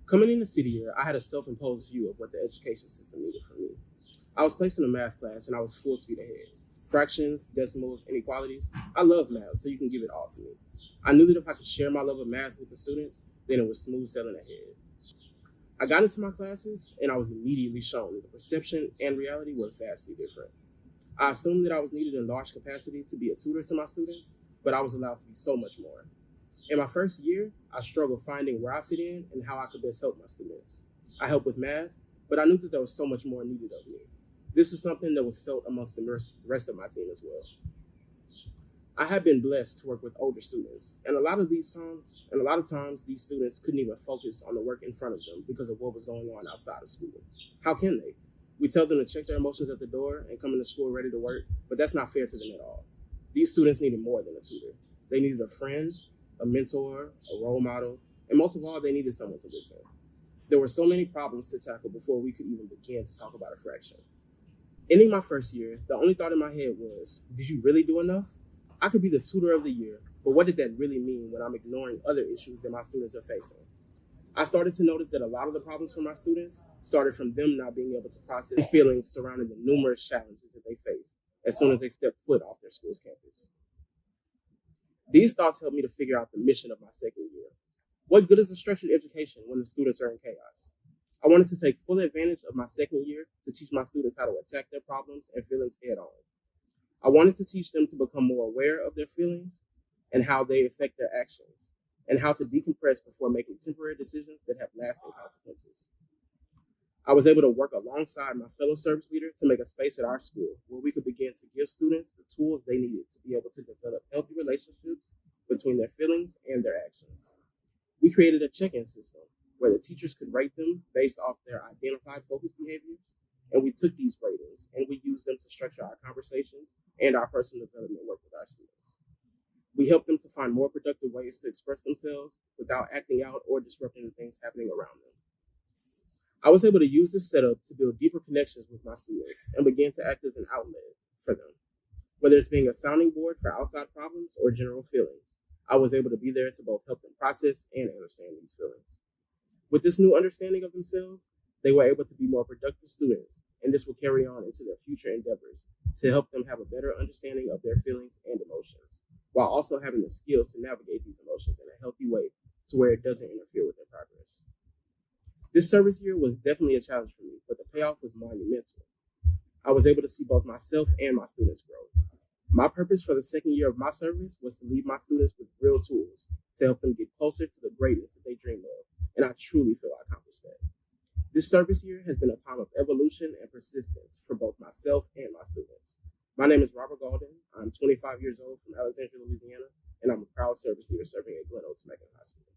Coming in the city year, I had a self-imposed view of what the education system needed from me. I was placed in a math class and I was full speed ahead. Fractions, decimals, inequalities. I love math, so you can give it all to me. I knew that if I could share my love of math with the students, then it was smooth sailing ahead. I got into my classes and I was immediately shown that the perception and reality were vastly different. I assumed that I was needed in large capacity to be a tutor to my students, but I was allowed to be so much more. In my first year, I struggled finding where I fit in and how I could best help my students. I helped with math, but I knew that there was so much more needed of me. This is something that was felt amongst the rest of my team as well. I have been blessed to work with older students, and a lot of times these students couldn't even focus on the work in front of them because of what was going on outside of school. How can they? We tell them to check their emotions at the door and come into school ready to work, but that's not fair to them at all. These students needed more than a tutor. They needed a friend, a mentor, a role model, and most of all, they needed someone to listen. There were so many problems to tackle before we could even begin to talk about a fraction. Ending my first year, the only thought in my head was, did you really do enough? I could be the tutor of the year, but what did that really mean when I'm ignoring other issues that my students are facing? I started to notice that a lot of the problems for my students started from them not being able to process feelings surrounding the numerous challenges that they face as soon as they step foot off their school's campus. These thoughts helped me to figure out the mission of my second year. What good is a structured education when the students are in chaos? I wanted to take full advantage of my second year to teach my students how to attack their problems and feelings head on. I wanted to teach them to become more aware of their feelings and how they affect their actions, and how to decompress before making temporary decisions that have lasting consequences. I was able to work alongside my fellow service leader to make a space at our school where we could begin to give students the tools they needed to be able to develop healthy relationships between their feelings and their actions. We created a check-in system where the teachers could rate them based off their identified focus behaviors, and we took these ratings and we used them to structure our conversations and our personal development work with our students. We helped them to find more productive ways to express themselves without acting out or disrupting the things happening around them. I was able to use this setup to build deeper connections with my students and begin to act as an outlet for them. Whether it's being a sounding board for outside problems or general feelings, I was able to be there to both help them process and understand these feelings. With this new understanding of themselves, they were able to be more productive students, and this will carry on into their future endeavors to help them have a better understanding of their feelings and emotions, while also having the skills to navigate these emotions in a healthy way to where it doesn't interfere with their progress. This service year was definitely a challenge for me, but the payoff was monumental. I was able to see both myself and my students grow. My purpose for the second year of my service was to leave my students with real tools to help them get closer to the greatness that they dream of, and I truly feel I accomplished that. This service year has been a time of evolution and persistence for both myself and my students. My name is Robert Gaulden. I'm 25 years old from Alexandria, Louisiana, and I'm a proud service leader serving at Glen Oaks Macon High School.